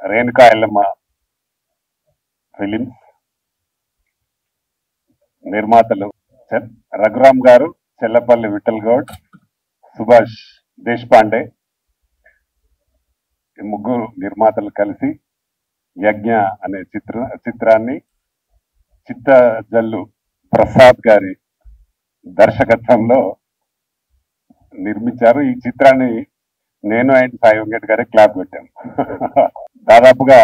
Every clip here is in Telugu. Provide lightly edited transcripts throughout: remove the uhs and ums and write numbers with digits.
రేణుకా ఎల్లమ్మ ఫిలిమ్స్ నిర్మాతలు రఘురామ్ గారు, చెల్లపల్లి విఠల్ గౌడ్, సుభాష్ దేశపాండే, ఈ ముగ్గురు నిర్మాతలు కలిసి యజ్ఞ అనే చిత్రాన్ని చిత్తజల్లు ప్రసాద్ గారి దర్శకత్వంలో నిర్మించారు. ఈ చిత్రాన్ని నేను అండ్ సాయి వెంకట్ గారే క్లాప్ పెట్టాను. దాదాపుగా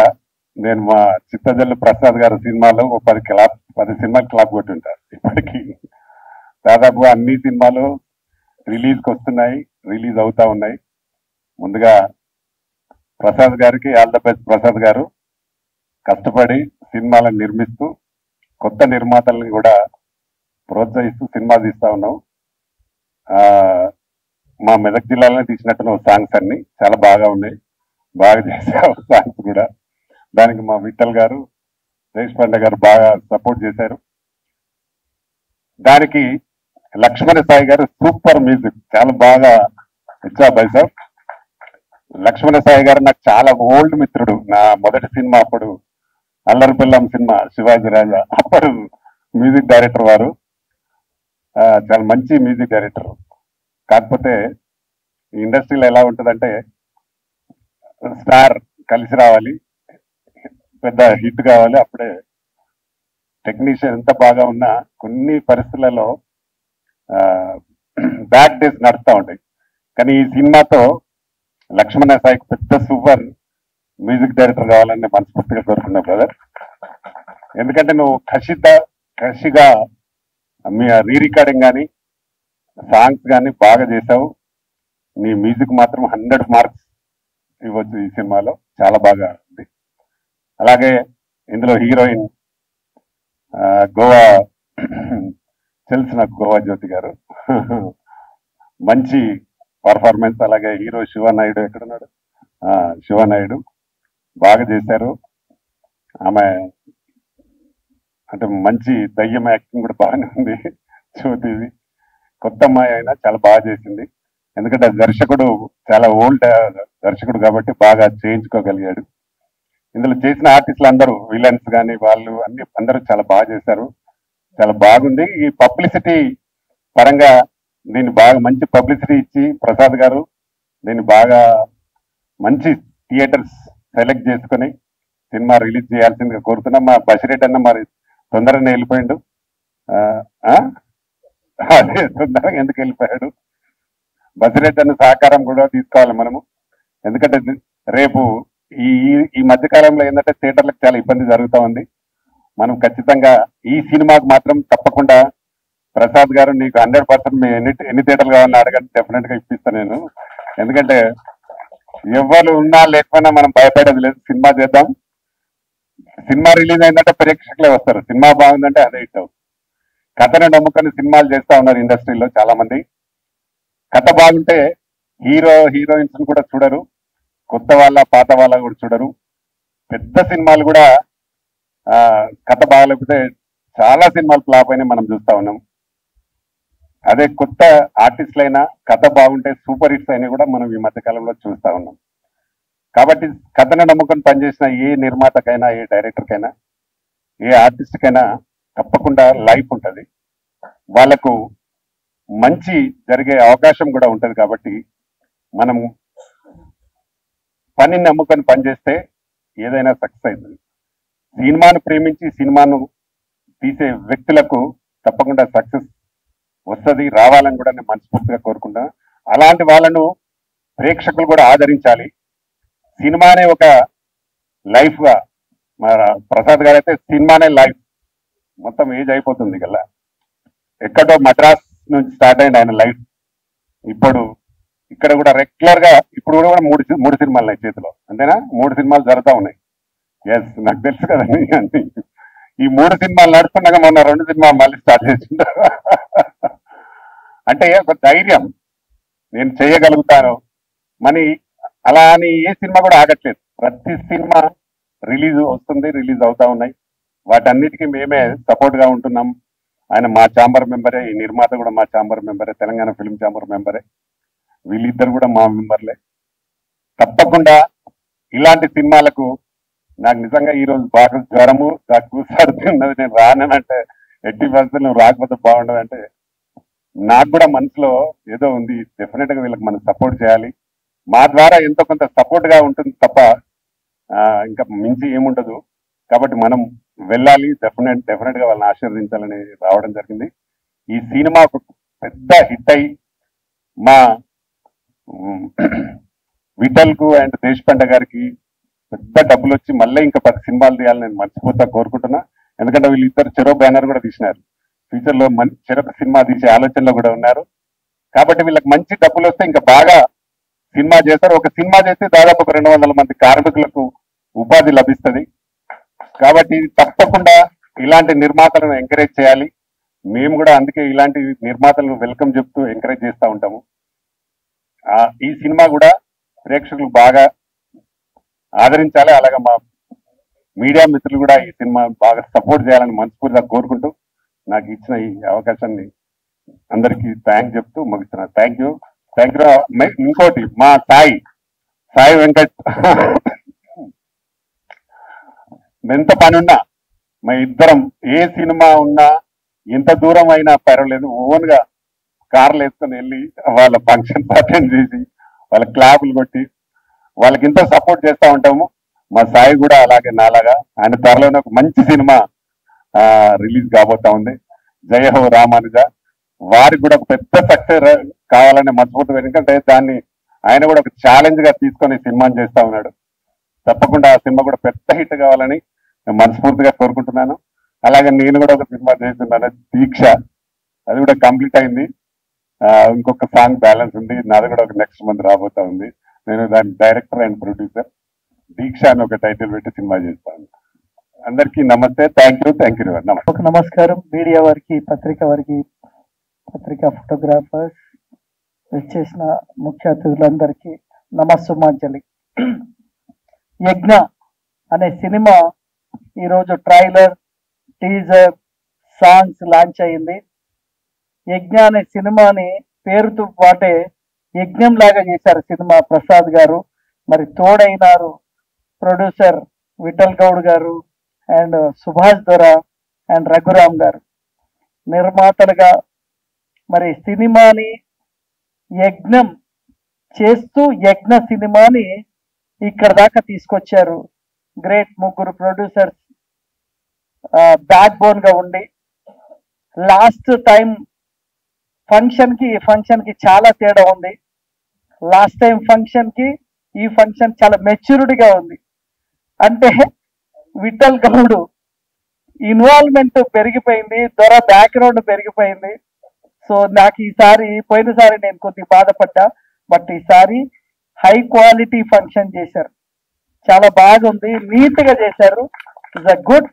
నేను మా చిత్తజల్లు ప్రసాద్ గారి సినిమాలో 10 సినిమాలు క్లాప్ కొట్టుంటారు. ఇప్పటికీ దాదాపుగా అన్ని సినిమాలు రిలీజ్కి వస్తున్నాయి, రిలీజ్ అవుతా ఉన్నాయి. ముందుగా ప్రసాద్ గారికి ఆల్ ద బెస్ట్. ప్రసాద్ గారు కష్టపడి సినిమాలను నిర్మిస్తూ కొత్త నిర్మాతలను కూడా ప్రోత్సహిస్తూ సినిమా తీస్తా ఉన్నాం. మా మెదక్ జిల్లాలోనే తీసినట్టు సాంగ్స్ అన్ని చాలా బాగా ఉన్నాయి, బాగా చేశారు సాంగ్స్ కూడా. దానికి మా విఠల్ గారు, దేశపాండే గారు బాగా సపోర్ట్ చేశారు. దానికి లక్ష్మణ సాయి గారు సూపర్ మ్యూజిక్, చాలా బాగా ఇచ్చా బై సార్. లక్ష్మణ సాయి గారు నాకు చాలా ఓల్డ్ మిత్రుడు. నా మొదటి సినిమా అప్పుడు అల్లరి పిల్లం సినిమా శివాజీ రాజా, అప్పుడు మ్యూజిక్ డైరెక్టర్ వారు. చాలా మంచి మ్యూజిక్ డైరెక్టర్. కాకపోతే ఈ ఇండస్ట్రీలో ఎలా ఉంటుందంటే స్టార్ కలిసి రావాలి, పెద్ద హిట్ కావాలి. అప్పుడే టెక్నీషియన్ ఎంత బాగా ఉన్నా కొన్ని పరిస్థితులలో బ్యాడ్ డేస్ నడుస్తూ ఉంటాయి. కానీ ఈ సినిమాతో లక్ష్మణ సాయికి పెద్ద సూపర్ మ్యూజిక్ డైరెక్టర్ కావాలని మనస్ఫూర్తిగా కోరుకున్నా బ్రదర్. ఎందుకంటే నువ్వు కసిగా మీ రీ రికార్డింగ్ కానీ సాంగ్స్ కానీ బాగా చేసావు. నీ మ్యూజిక్ మాత్రం 100 మార్క్స్ ఇవ్వచ్చు ఈ సినిమాలో, చాలా బాగా ఉంది. అలాగే ఇందులో హీరోయిన్ గోవా తెలుసు నాకు, గోవా జ్యోతి గారు మంచి పర్ఫార్మెన్స్. అలాగే హీరో శివనాయుడు ఎక్కడున్నాడు, శివనాయుడు బాగా చేశారు. ఆమె అంటే మంచి దయ్యం యాక్టింగ్ కూడా బాగానే ఉంది. జ్యోతిది కొత్త అమ్మాయి అయినా చాలా బాగా చేసింది. ఎందుకంటే దర్శకుడు చాలా ఓల్డ్ దర్శకుడు కాబట్టి బాగా చేయించుకోగలిగాడు. ఇందులో చేసిన ఆర్టిస్టులు అందరూ విలన్స్ కానీ వాళ్ళు అందరూ చాలా బాగా చేశారు, చాలా బాగుంది. ఈ పబ్లిసిటీ పరంగా దీన్ని బాగా మంచి పబ్లిసిటీ ఇచ్చి ప్రసాద్ గారు దీన్ని బాగా మంచి థియేటర్స్ సెలెక్ట్ చేసుకుని సినిమా రిలీజ్ చేయాల్సిందిగా కోరుతున్నాం. మా బసిరెడ్డి అన్న మరి తొందరగానే వెళ్ళిపోయిండు. అదే తొందరగా ఎందుకు వెళ్ళిపోయాడు? బసిరెడ్డి అన్న సహకారం కూడా తీసుకోవాలి మనము. ఎందుకంటే రేపు ఈ మధ్య కాలంలో ఏంటంటే థియేటర్లకు చాలా ఇబ్బంది జరుగుతూ ఉంది. మనం ఖచ్చితంగా ఈ సినిమాకు మాత్రం తప్పకుండా ప్రసాద్ గారు నీకు 100% ఎన్ని థియేటర్లు కావాలని అడగండి, డెఫినెట్ గా ఇప్పిస్తాను నేను. ఎందుకంటే ఎవరు ఉన్నా లేకపోయినా మనం భయపడేది లేదు. సినిమా చేద్దాం. సినిమా రిలీజ్ అయిందంటే ప్రేక్షకులే వస్తారు. సినిమా బాగుందంటే అదే హిట్ అవుతుంది. కథను నమ్ముకొని సినిమాలు చేస్తా ఉన్నారు ఇండస్ట్రీలో చాలా మంది. కథ బాగుంటే హీరోయిన్స్ కూడా చూడరు, కొత్త వాళ్ళ పాత వాళ్ళ కూడా చూడరు. పెద్ద సినిమాలు కూడా కథ బాగలేకపోతే చాలా సినిమాలు ఫ్లాప్ అయినా మనం చూస్తా ఉన్నాం. అదే కొత్త ఆర్టిస్టులైనా కథ బాగుంటే సూపర్ హిట్స్ అయినా కూడా మనం ఈ మధ్య కాలంలో చూస్తా ఉన్నాం. కాబట్టి కథను నమ్ముకొని పనిచేసిన ఏ నిర్మాతకైనా, ఏ డైరెక్టర్కైనా, ఏ ఆర్టిస్ట్కైనా తప్పకుండా లైఫ్ ఉంటుంది. వాళ్ళకు మంచి జరిగే అవకాశం కూడా ఉంటుంది. కాబట్టి మనం పనిని నమ్ముకొని పనిచేస్తే ఏదైనా సక్సెస్ అవుతుంది. సినిమాను ప్రేమించి సినిమాను తీసే వ్యక్తులకు తప్పకుండా సక్సెస్ వస్తుంది, రావాలని కూడా నేను మనస్ఫూర్తిగా కోరుకుంటా. అలాంటి వాళ్ళను ప్రేక్షకులు కూడా ఆదరించాలి. సినిమానే ఒక లైఫ్ గా, ప్రసాద్ గారు అయితే సినిమానే లైఫ్, మొత్తం ఏజ్ అయిపోతుంది కదా. ఎక్కడో మద్రాస్ నుంచి స్టార్ట్ అయింది ఆయన లైఫ్. ఇప్పుడు ఇక్కడ కూడా రెగ్యులర్ గా ఇప్పుడు కూడా మూడు సినిమాలు ఉన్నాయి చేతిలో, అంతేనా? 3 సినిమాలు జరుగుతూ ఉన్నాయి. ఎస్, నాకు తెలుసు కదా అన్ని. ఈ 3 సినిమాలు నడుస్తున్నాక మొన్న 2 సినిమాలు మళ్ళీ స్టార్ట్ చేసింటారు. అంటే ఒక ధైర్యం, నేను చేయగలుగుతాను మరి. అలా అని ఏ సినిమా కూడా ఆగట్లేదు. ప్రతి సినిమా రిలీజ్ వస్తుంది, రిలీజ్ అవుతా ఉన్నాయి. వాటన్నిటికీ మేమే సపోర్ట్ గా ఉంటున్నాం. ఆయన మా ఛాంబర్ మెంబరే, ఈ నిర్మాత కూడా మా ఛాంబర్ మెంబరే, తెలంగాణ ఫిల్మ్ ఛాంబర్ మెంబరే. వీళ్ళిద్దరు కూడా మా మెంబర్లే. తప్పకుండా ఇలాంటి సినిమాలకు నాకు నిజంగా ఈ రోజు బాగా జ్వరము నాకు కూర్చోడుతున్నది, నేను రానంటే ఎట్టి పరిస్థితులు నువ్వు రాకపోతే బాగుండదు అంటే నాకు కూడా మనసులో ఏదో ఉంది. డెఫినెట్ గా వీళ్ళకి మనం సపోర్ట్ చేయాలి, మా ద్వారా ఎంతో కొంత సపోర్ట్ గా ఉంటుంది తప్ప ఇంకా మించి ఏముండదు. కాబట్టి మనం వెళ్ళాలి, డెఫినెట్ గా వాళ్ళని ఆశీర్వదించాలని రావడం జరిగింది. ఈ సినిమా ఒక పెద్ద హిట్ అయి మా విఠల్ కు అండ్ దేశపాండే గారికి పెద్ద డబ్బులు వచ్చి మళ్ళీ ఇంకా 10 సినిమాలు తీయాలని నేను మర్చిపోతా కోరుకుంటున్నా. ఎందుకంటే వీళ్ళిద్దరు చెరో బ్యానర్ కూడా తీసినారు, ఫ్యూచర్ లో చెరొక సినిమా తీసే ఆలోచనలో కూడా ఉన్నారు. కాబట్టి వీళ్ళకి మంచి డబ్బులు వస్తే ఇంకా బాగా సినిమా చేస్తారు. ఒక సినిమా చేస్తే దాదాపు ఒక 200 మంది కార్మికులకు ఉపాధి లభిస్తుంది. కాబట్టి తప్పకుండా ఇలాంటి నిర్మాతలను ఎంకరేజ్ చేయాలి. మేము కూడా అందుకే ఇలాంటి నిర్మాతలను వెల్కమ్ చెప్తూ ఎంకరేజ్ చేస్తూ ఉంటాము. ఈ సినిమా కూడా ప్రేక్షకులు బాగా ఆదరించాలి. అలాగే మా మీడియా మిత్రులు కూడా ఈ సినిమా బాగా సపోర్ట్ చేయాలని మనస్ఫూర్తిగా కోరుకుంటూ నాకు ఇచ్చిన ఈ అవకాశాన్ని అందరికీ థ్యాంక్ చెప్తూ ముగిస్తున్నా. Thank you. ఇంకోటి మా సాయి వెంకట్ ఎంత పని ఉన్నా మా ఇద్దరం ఏ సినిమా ఉన్నా ఎంత దూరం అయినా పర్వాలేదు, ఓన్ గా కార్లు వేసుకొని వెళ్ళి వాళ్ళ ఫంక్షన్స్ అటెండ్ చేసి వాళ్ళ క్లాపులు కొట్టి వాళ్ళకి ఎంతో సపోర్ట్ చేస్తూ ఉంటాము. మా సాయి కూడా అలాగే నాలాగా ఆయన త్వరలోనే ఒక మంచి సినిమా రిలీజ్ కాబోతా ఉంది, జయ హో రామానుజ. వారికి కూడా ఒక పెద్ద సక్సెస్ కావాలని మర్చిపోతుంది. ఎందుకంటే దాన్ని ఆయన కూడా ఒక ఛాలెంజ్ గా తీసుకొని సినిమాని చేస్తా ఉన్నాడు. తప్పకుండా ఆ సినిమా కూడా పెద్ద హిట్ కావాలని మనస్ఫూర్తిగా కోరుకుంటున్నాను. అలాగే నేను కూడా ఒక సినిమా చేస్తున్నాను, దీక్ష. అది కూడా కంప్లీట్ అయింది. ఇంకొక సాంగ్ బ్యాలెన్స్ ఉంది, నాది కూడా ఒక నెక్స్ట్ మంత్ రాబోతా ఉంది. నేను దాని డైరెక్టర్ అండ్ ప్రొడ్యూసర్. దీక్ష అని ఒక టైటిల్ పెట్టి సినిమా చేస్తాను. అందరికీ నమస్తే. Thank you. నమస్కారం మీడియా వారికి, పత్రికా ఫోటోగ్రాఫర్స్, వచ్చేసిన ముఖ్య అతిథులందరికీ నమస్సుమాంజలి. యజ్ఞ అనే సినిమా ఈరోజు ట్రైలర్, టీజర్, సాంగ్స్ లాంచ్ అయింది. యజ్ఞ అనే సినిమాని పేరుతో పాటే యజ్ఞం లాగా చేశారు సినిమా ప్రసాద్ గారు. మరి తోడైనారు ప్రొడ్యూసర్ విఠల్ గౌడ్ గారు అండ్ సుభాష్ దొర అండ్ రఘురామ్ గారు నిర్మాతలుగా మరి సినిమాని యజ్ఞం చేస్తూ యజ్ఞ సినిమాని ఇక్కడ దాకా తీసుకొచ్చారు. గ్రేట్ ముగ్గురు ప్రొడ్యూసర్స్ బ్యాక్ బోన్ గా ఉండి లాస్ట్ టైం ఫంక్షన్ కి చాలా తేడా ఉంది. లాస్ట్ టైం ఫంక్షన్ కి ఈ ఫంక్షన్ చాలా మెచ్యూరిటీగా ఉంది. అంటే విఠల్ గౌడ్ ఇన్వాల్వ్మెంట్ పెరిగిపోయింది, దొర బ్యాక్గ్రౌండ్ పెరిగిపోయింది. సో నాకు ఈసారి పోయినసారి నేను కొద్దిగా బాధపడ్డా, బట్ ఈసారి హై క్వాలిటీ ఫంక్షన్ చేశారు, చాలా బాగుంది, నీట్ గా చేశారు. It's a good.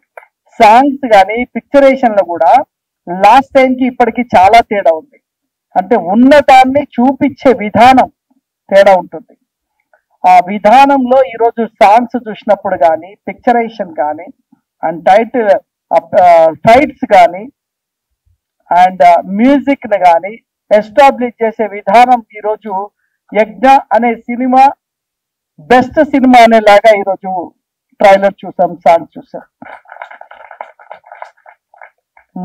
సాంగ్స్ కానీ పిక్చరేషన్ లో కూడా లాస్ట్ టైం కి ఇప్పటికి చాలా తేడా ఉంది. అంటే ఉన్నదాన్ని చూపించే విధానం తేడా ఉంటుంది. ఆ విధానంలో ఈరోజు సాంగ్స్ చూసినప్పుడు కానీ, పిక్చరేషన్ కానీ, అండ్ టైటిల్ ఫైట్స్ కానీ, అండ్ మ్యూజిక్ ని కానీ ఎస్టాబ్లిష్ చేసే విధానం ఈరోజు యజ్ఞ అనే సినిమా బెస్ట్ సినిమా అనేలాగా ఈరోజు ట్రైలర్ చూసాం, సాంగ్ చూసాం.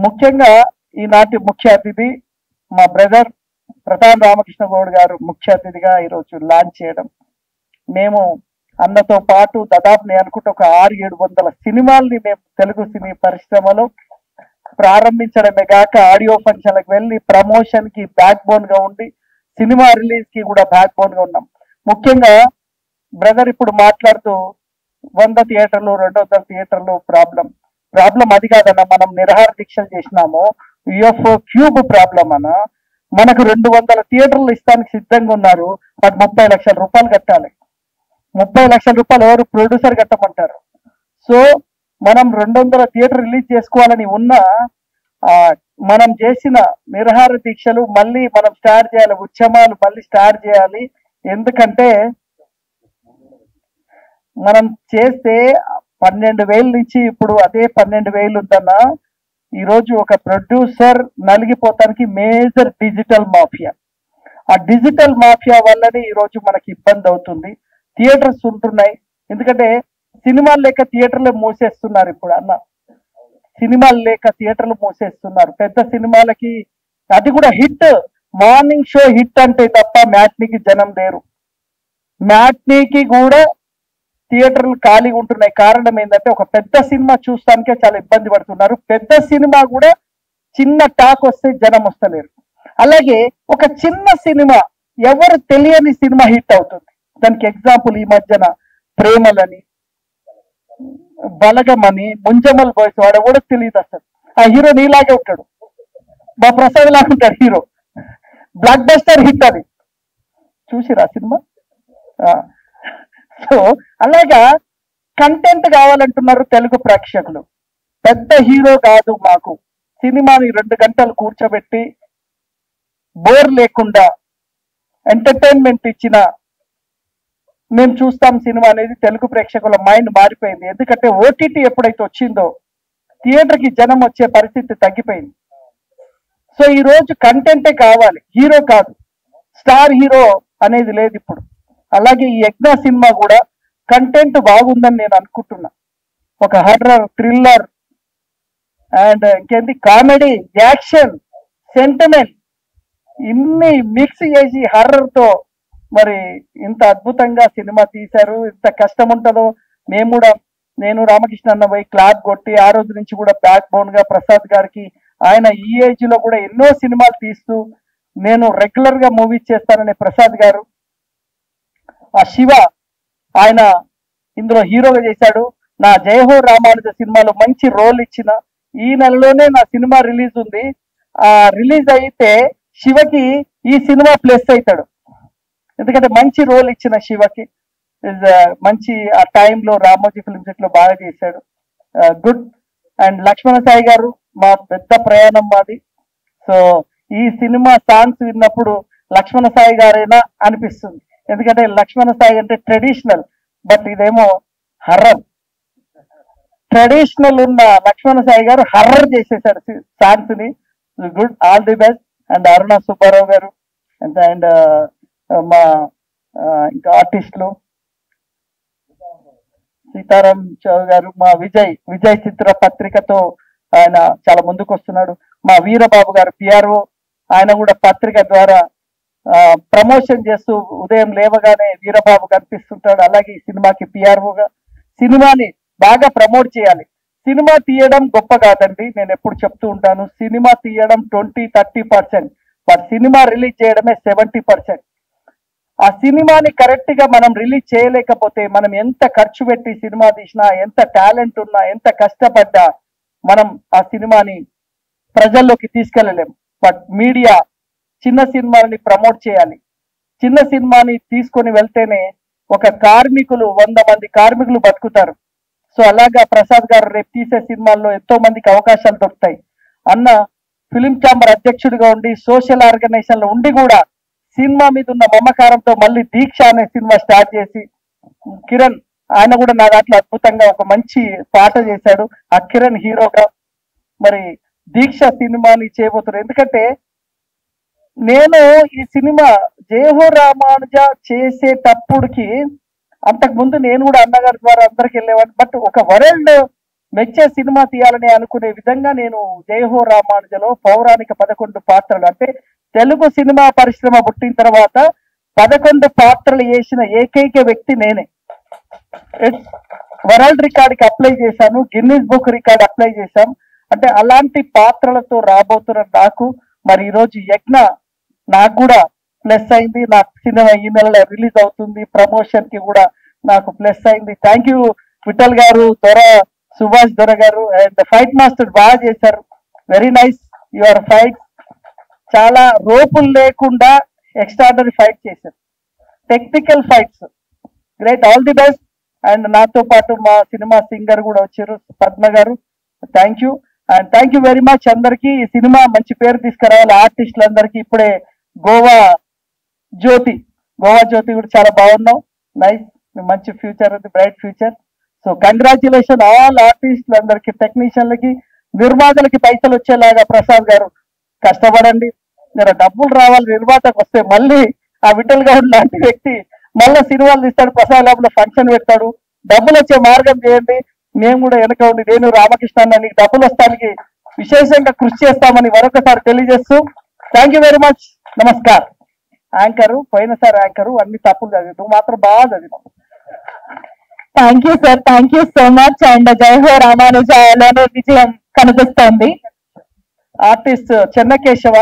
ముఖ్యంగా ఈనాటి ముఖ్య అతిథి మా బ్రదర్ ప్రతాప్ రామకృష్ణ గౌడ్ గారు ముఖ్య అతిథిగా ఈరోజు లాంచ్ చేయడం. మేము అన్నతో పాటు దాదాపు నేను అనుకుంటే ఒక 600-700 సినిమాల్ని మేము తెలుగు సినీ పరిశ్రమలో ప్రారంభించడమే కాక ఆడియో ఫంక్షన్లకు వెళ్ళి ప్రమోషన్ కి బ్యాక్ బోన్ గా ఉండి సినిమా రిలీజ్ కి కూడా బ్యాక్ బోన్ గా ఉన్నాం. ముఖ్యంగా బ్రదర్ ఇప్పుడు మాట్లాడుతూ 100 థియేటర్లు 200 థియేటర్లు ప్రాబ్లం అది కాదన్న. మనం నిరహార దీక్షలు చేసినాము, యుఎఫ్ఓ క్యూబ్ ప్రాబ్లం అన్న. మనకు 200 థియేటర్లు ఇస్తానికి సిద్ధంగా ఉన్నారు, బట్ 30 లక్షల రూపాయలు కట్టాలి. 30 లక్షల రూపాయలు ఎవరు ప్రొడ్యూసర్ కట్టమంటారు. సో మనం 200 థియేటర్ రిలీజ్ చేసుకోవాలని ఉన్నా మనం చేసిన నిరహార దీక్షలు మళ్ళీ మనం స్టార్ట్ చేయాలి, ఉద్యమాలు మళ్ళీ స్టార్ట్ చేయాలి. ఎందుకంటే మనం చేస్తే 12,000 నుంచి ఇప్పుడు అదే 12,000 ఉందన్న. ఈరోజు ఒక ప్రొడ్యూసర్ నలిగిపోతానికి మేజర్ డిజిటల్ మాఫియా. ఆ డిజిటల్ మాఫియా వల్లనే ఈరోజు మనకి ఇబ్బంది అవుతుంది. థియేటర్స్ ఉంటున్నాయి, ఎందుకంటే సినిమాలు లేక థియేటర్లు మూసేస్తున్నారు ఇప్పుడు అన్న. సినిమాలు లేక థియేటర్లు మూసేస్తున్నారు. పెద్ద సినిమాలకి అది కూడా హిట్, మార్నింగ్ షో హిట్ అంటే తప్ప మ్యాట్నీకి జనం లేరు. మ్యాట్నీకి కూడా థియేటర్లు ఖాళీగా ఉంటున్నాయి. కారణం ఏంటంటే ఒక పెద్ద సినిమా చూస్తానికే చాలా ఇబ్బంది పడుతున్నారు. పెద్ద సినిమా కూడా చిన్న టాక్ వస్తే జనం వస్తలేరు. అలాగే ఒక చిన్న సినిమా, ఎవరు తెలియని సినిమా హిట్ అవుతుంది. దానికి ఎగ్జాంపుల్ ఈ మధ్యన ప్రేమలని, బలగమని, ముంజమల్ బాయ్స్, వాడు కూడా తెలియదు అసలు. ఆ హీరో నీలాగే ఉంటాడు, మా ప్రసాద్ లాగా ఉంటాడు హీరో. బ్లాక్ బస్టర్ హిట్ అది. చూసిరా సినిమా? సో అలాగా కంటెంట్ కావాలంటున్నారు తెలుగు ప్రేక్షకులు. పెద్ద హీరో కాదు, మాకు సినిమాని 2 గంటలు కూర్చోబెట్టి బోర్ లేకుండా ఎంటర్టైన్మెంట్ ఇచ్చిన మేము చూస్తాం సినిమా అనేది తెలుగు ప్రేక్షకుల మైండ్ మారిపోయింది. ఎందుకంటే ఓటీటీ ఎప్పుడైతే వచ్చిందో థియేటర్కి జనం వచ్చే పరిస్థితి తగ్గిపోయింది. సో ఈ రోజు కంటెంటే కావాలి, హీరో కాదు. స్టార్ హీరో అనేది లేదు ఇప్పుడు. అలాగే ఈ యజ్ఞ సినిమా కూడా కంటెంట్ బాగుందని నేను అనుకుంటున్నా. ఒక హర్రర్, థ్రిల్లర్ అండ్ ఇంకేంటి కామెడీ, యాక్షన్, సెంటిమెంట్ ఇన్ని మిక్స్ చేసి హర్రర్ తో మరి ఇంత అద్భుతంగా సినిమా తీశారు. ఇంత కష్టం ఉంటుందో నేను రామకృష్ణ అన్న పోయి క్లాప్ కొట్టి ఆ రోజు నుంచి కూడా బ్యాక్ బోన్ గా ప్రసాద్ గారికి, ఆయన ఈ ఏజ్ లో కూడా ఎన్నో సినిమాలు తీస్తూ నేను రెగ్యులర్ గా మూవీస్ చేస్తాననే ప్రసాద్ గారు, ఆ శివ ఆయన ఇందులో హీరోగా చేశాడు. నా జయహో రామానుజ సినిమాలో మంచి రోల్ ఇచ్చిన, ఈ నెలలోనే నా సినిమా రిలీజ్ ఉంది. ఆ రిలీజ్ అయితే శివకి ఈ సినిమా ప్లస్ అవుతాడు. ఎందుకంటే మంచి రోల్ ఇచ్చిన శివకి మంచి ఆ టైంలో రామోజీ ఫిల్మ్ సిటీ లో బాగా చేశాడు. గుడ్. అండ్ లక్ష్మణ సాయి గారు మా పెద్ద ప్రయాణం మాది. సో ఈ సినిమా సాంగ్స్ విన్నప్పుడు లక్ష్మణ సాయి గారైనా అనిపిస్తుంది. ఎందుకంటే లక్ష్మణ సాయి అంటే ట్రెడిషనల్, బట్ ఇదేమో హర్రర్. ట్రెడిషనల్ ఉన్న లక్ష్మణ సాయి గారు హర్రర్ చేసేసాడు సాంగ్స్ ని. Good, all the best. And Aruna Subbarao గారు అండ్ మా ఇంకా ఆర్టిస్టులు సీతారాం చౌ గారు, మా విజయ్ చిత్ర పత్రికతో ఆయన చాలా ముందుకు వస్తున్నాడు. మా వీరబాబు గారు పిఆర్ఓ, ఆయన కూడా పత్రిక ద్వారా ప్రమోషన్ చేస్తూ ఉదయం లేవగానే వీరబాబు కనిపిస్తుంటాడు. అలాగే ఈ సినిమాకి పిఆర్ఓగా సినిమాని బాగా ప్రమోట్ చేయాలి. సినిమా తీయడం గొప్ప కాదండి, నేను ఎప్పుడు చెప్తూ ఉంటాను. సినిమా తీయడం 20-30%, బట్ సినిమా రిలీజ్ చేయడమే 70%. ఆ సినిమాని కరెక్ట్ గా మనం రిలీజ్ చేయలేకపోతే మనం ఎంత ఖర్చు పెట్టి సినిమా తీసినా, ఎంత టాలెంట్ ఉన్నా, ఎంత కష్టపడ్డా మనం ఆ సినిమాని ప్రజల్లోకి తీసుకెళ్ళలేం. బట్ మీడియా చిన్న సినిమాని ప్రమోట్ చేయాలి. చిన్న సినిమాని తీసుకొని వెళ్తేనే ఒక 100 మంది కార్మికులు బతుకుతారు. సో అలాగా ప్రసాద్ గారు రేపు తీసే సినిమాల్లో ఎంతో మందికి అవకాశాలు దొరుకుతాయి. అన్న ఫిలిం ఛాంబర్ అధ్యక్షుడిగా ఉండి, సోషల్ ఆర్గనైజేషన్ లో ఉండి కూడా సినిమా మీద ఉన్న మమకారంతో మళ్ళీ దీక్ష అనే సినిమా స్టార్ట్ చేసి, కిరణ్ ఆయన కూడా నా దాంట్లో అద్భుతంగా ఒక మంచి పాట చేశాడు. ఆ కిరణ్ హీరోగా మరి దీక్ష సినిమాని చేయబోతున్నారు. ఎందుకంటే నేను ఈ సినిమా జయహో రామానుజ చేసేటప్పుడుకి అంతకు ముందు నేను కూడా అన్నగారి ద్వారా అందరికి వెళ్ళేవాడిని. బట్ ఒక వరల్డ్ మెచ్చే సినిమా తీయాలని అనుకునే విధంగా నేను జయహో రామానుజలో పౌరాణిక 11 పాత్రలు, అంటే తెలుగు సినిమా పరిశ్రమ పుట్టిన తర్వాత 11 పాత్రలు వేసిన ఏకైక వ్యక్తి నేనే. వరల్డ్ రికార్డ్కి అప్లై చేశాను, గిన్నీస్ బుక్ రికార్డ్ అప్లై చేశాం. అంటే అలాంటి పాత్రలతో రాబోతున్న నాకు మరి ఈరోజు యజ్ఞ నాకు కూడా ప్లస్ అయింది. నాకు సినిమా ఈ నెలలో రిలీజ్ అవుతుంది, ప్రమోషన్ కి కూడా నాకు ప్లస్ అయింది. థ్యాంక్ యూ విఠల్ గారు, సుభాష్ దొర గారు. అండ్ ఫైట్ మాస్టర్ బాగా చేశారు, వెరీ నైస్ యువర్ ఫైట్. చాలా రోపులు లేకుండా ఎక్స్ట్రాడనరీ ఫైట్ చేశారు, technical fights, great, all the best. And నాతో పాటు మా సినిమా సింగర్ కూడా వచ్చారు, పద్మ గారు. Thank you and thank you very much అందరికి. ఈ సినిమా మంచి పేరు తీసుకురావాలి ఆర్టిస్టులందరికీ. ఇప్పుడే గోవా జ్యోతి కూడా చాలా బాగున్నావు, నైస్, మంచి ఫ్యూచర్ ఉంది, bright future. So congratulation all ఆర్టిస్టులందరికీ, టెక్నీషియన్లకి, నిర్మాతలకి పైసలు వచ్చేలాగా ప్రసాద్ గారు కష్టపడండి. మీరు డబ్బులు రావాలి నిర్మాతకు వస్తే. మళ్ళీ ఆ విఠల్ గౌడ్ లాంటి వ్యక్తి మళ్ళీ సినిమాలు తీస్తాడు, ప్రసాద్ ల్యాబ్ లో ఫంక్షన్ పెడతాడు, డబ్బులు వచ్చే మార్గం చేయండి. మేము కూడా వెనక ఉండి నేను రామకృష్ణ అన్న నీకు డబ్బులు వస్తానికి విశేషంగా కృషి చేస్తామని మరొకసారి తెలియజేస్తూ థ్యాంక్ యూ వెరీ మచ్. నమస్కారం. యాంకరు పోయినసారి యాంకరు అన్ని తప్పులు చదివి నువ్వు మాత్రం బాగా చదివావు. Thank you sir, thank you so much. And జై హో రామానుజాయలోనే విజయం కనిపిస్తోంది. ఆర్టిస్ట్ చెన్నకేశవ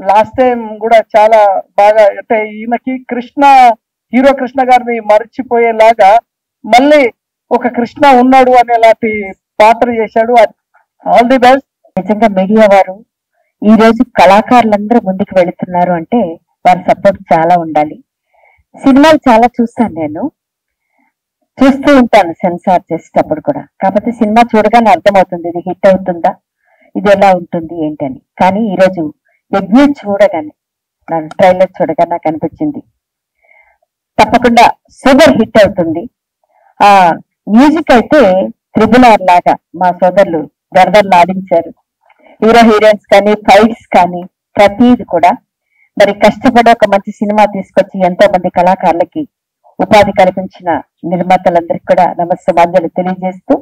లాస్ట్ టైం కూడా చాలా బాగా అంటే ఈయనకి కృష్ణ హీరో కృష్ణ గారిని మర్చిపోయేలాగా మళ్ళీ ఒక కృష్ణ ఉన్నాడు అనేలాంటి పాత్ర చేశాడు. All the best. నిజంగా మీడియా వారు ఈ రోజు కళాకారులందరూ ముందుకు వెళుతున్నారు అంటే వారి సపోర్ట్ చాలా ఉండాలి. సినిమాలు చాలా చూస్తాను, నేను చూస్తూ ఉంటాను సెన్సార్ చేసేటప్పుడు కూడా. కాకపోతే సినిమా చూడగానే అర్థమవుతుంది ఇది హిట్ అవుతుందా, ఇది ఎలా ఉంటుంది ఏంటని. కానీ ఈరోజు యజ్ఞ చూడగానే నాకు ట్రైలర్ చూడగానే నాకు అనిపించింది తప్పకుండా సూపర్ హిట్ అవుతుంది. ఆ మ్యూజిక్ అయితే త్రిబుల్ ఆర్ లాగా మా సోదరులు గర్దర్లు ఆడించారు. హీరో హీరోయిన్స్ కానీ ఫైట్స్ కానీ ప్రతిది కూడా మరి కష్టపడి ఒక మంచి సినిమా తీసుకొచ్చి ఎంతో మంది కళాకారులకి ఉపాధి కల్పించిన నిర్మాతలందరికీ కూడా నమస్కారాలు తెలియజేస్తూ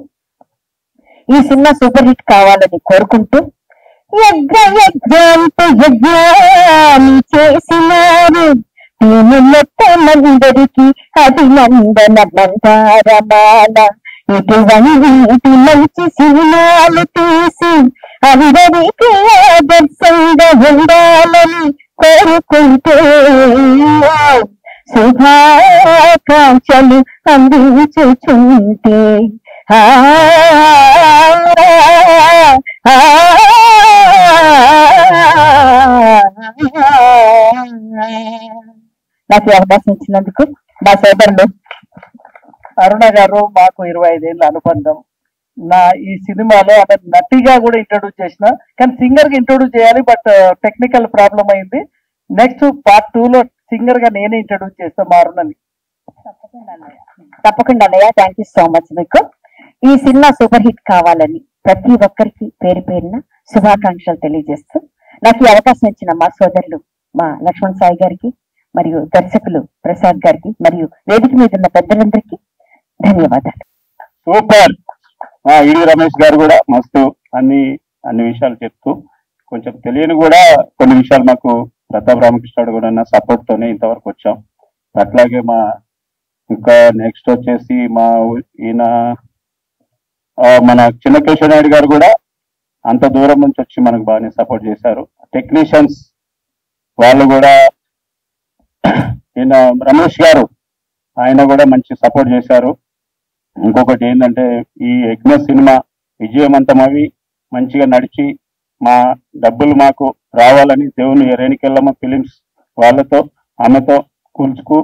ఈ సినిమా సూపర్ హిట్ కావాలని కోరుకుంటూ యజ్ఞాన్ని చేసినారు మొత్తమందరికి అభినందన బంగారమాల. ఇటువంటి మంచి సినిమాలు తీసి అందరికీ ఆదర్శంగా ఉండాలని కోరుకుంటూ శుభాకాంక్షలు అందించుచుంటే నాకు అవకాశం ఇచ్చినందుకు మా సోదరులు అరుణ గారు మాకు 25 ఏళ్ళ అనుబంధం. నా ఈ సినిమాలో ఆమె నటిగా కూడా ఇంట్రొడ్యూస్ చేసిన, కానీ సింగర్ గా ఇంట్రొడ్యూస్ చేయాలి బట్ టెక్నికల్ ప్రాబ్లం అయింది. నెక్స్ట్ పార్ట్ 2 లో సింగర్ గా నేనే ఇంట్రొడ్యూస్ చేస్తాను మా అరుణని. తప్పకుండా అన్నయ్య, థ్యాంక్ యూ సో మచ్. మీకు ఈ సినిమా సూపర్ హిట్ కావాలని ప్రతి ఒక్కరికి పేరు పేరున శుభాకాంక్షలు తెలియజేస్తూ నాకు ఈ అవకాశం ఇచ్చిన మా సోదరులు మా లక్ష్మణ్ సాయి గారికి మరియు దర్శకులు ప్రసాద్ గారికి మరియు వేదిక మీద ఉన్న పెద్దలందరికీ ధన్యవాదాలు. సూపర్. ఈడి రమేష్ గారు కూడా మస్తు అన్ని విషయాలు చెప్తూ కొంచెం తెలియని కూడా కొన్ని విషయాలు మాకు ప్రతాప్ రామకృష్ణుడు కూడా సపోర్ట్ తోనే ఇంతవరకు వచ్చాం. అట్లాగే మా ఇంకా నెక్స్ట్ వచ్చేసి మా ఈయన మన చిన్నకేశ్వర నాయుడు గారు కూడా అంత దూరం నుంచి వచ్చి మనకు బాగానే సపోర్ట్ చేశారు. టెక్నీషియన్స్ వాళ్ళు కూడా ఈయన రమేష్ గారు ఆయన కూడా మంచి సపోర్ట్ చేశారు. ఇంకొకటి ఏంటంటే ఈ యజ్ఞ సినిమా విజయవంతమవి మంచిగా నడిచి మా డబ్బులు మాకు రావాలని దేవుని రేణికెళ్ళమ్మ ఫిలిమ్స్ వాళ్ళతో ఆమెతో కూల్చుకు